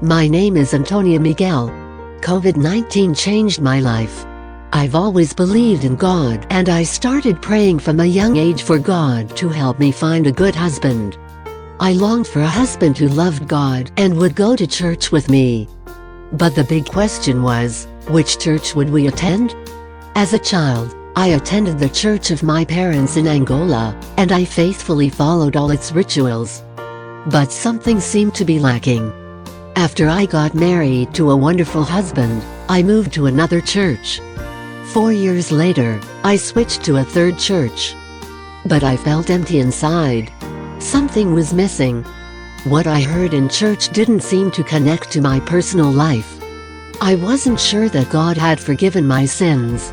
My name is Antonia Miguel. COVID-19 changed my life. I've always believed in God, and I started praying from a young age for God to help me find a good husband. I longed for a husband who loved God and would go to church with me. But the big question was, which church would we attend? As a child, I attended the church of my parents in Angola, and I faithfully followed all its rituals. But something seemed to be lacking. After I got married to a wonderful husband, I moved to another church. 4 years later, I switched to a third church. But I felt empty inside. Something was missing. What I heard in church didn't seem to connect to my personal life. I wasn't sure that God had forgiven my sins.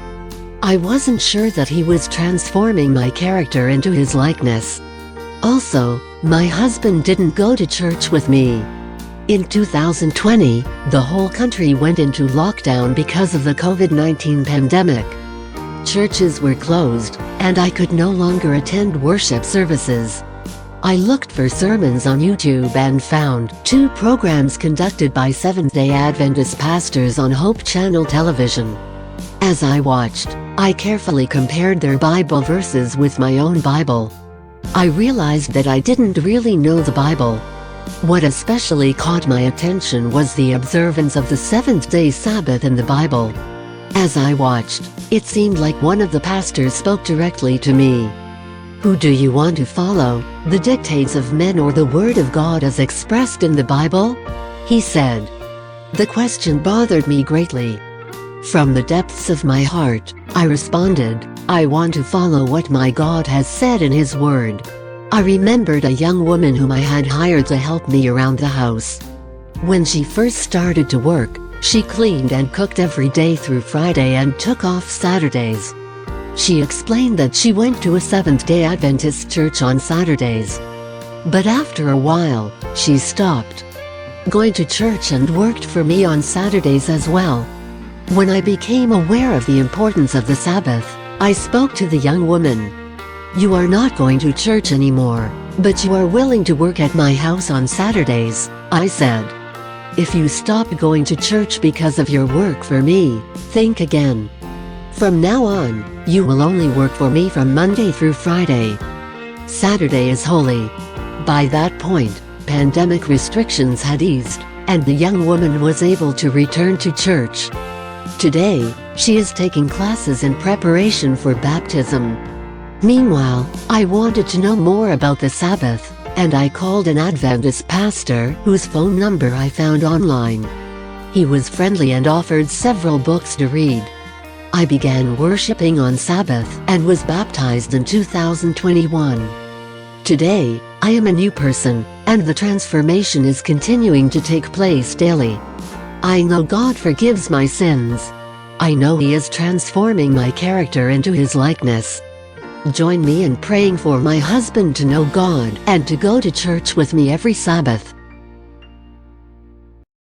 I wasn't sure that He was transforming my character into His likeness. Also, my husband didn't go to church with me. In 2020, the whole country went into lockdown because of the COVID-19 pandemic. Churches were closed, and I could no longer attend worship services. I looked for sermons on YouTube and found 2 programs conducted by Seventh-day Adventist pastors on Hope Channel television. As I watched, I carefully compared their Bible verses with my own Bible. I realized that I didn't really know the Bible. What especially caught my attention was the observance of the seventh-day Sabbath in the Bible. As I watched, it seemed like one of the pastors spoke directly to me. Who do you want to follow, the dictates of men or the Word of God as expressed in the Bible? He said. The question bothered me greatly. From the depths of my heart, I responded, I want to follow what my God has said in His Word. I remembered a young woman whom I had hired to help me around the house. When she first started to work, she cleaned and cooked every day through Friday and took off Saturdays. She explained that she went to a Seventh-day Adventist church on Saturdays. But after a while, she stopped going to church and worked for me on Saturdays as well. When I became aware of the importance of the Sabbath, I spoke to the young woman. You are not going to church anymore, but you are willing to work at my house on Saturdays, I said. If you stop going to church because of your work for me, think again. From now on, you will only work for me from Monday through Friday. Saturday is holy. By that point, pandemic restrictions had eased, and the young woman was able to return to church. Today, she is taking classes in preparation for baptism. Meanwhile, I wanted to know more about the Sabbath, and I called an Adventist pastor whose phone number I found online. He was friendly and offered several books to read. I began worshiping on Sabbath and was baptized in 2021. Today, I am a new person, and the transformation is continuing to take place daily. I know God forgives my sins. I know He is transforming my character into His likeness. Join me in praying for my husband to know God and to go to church with me every Sabbath.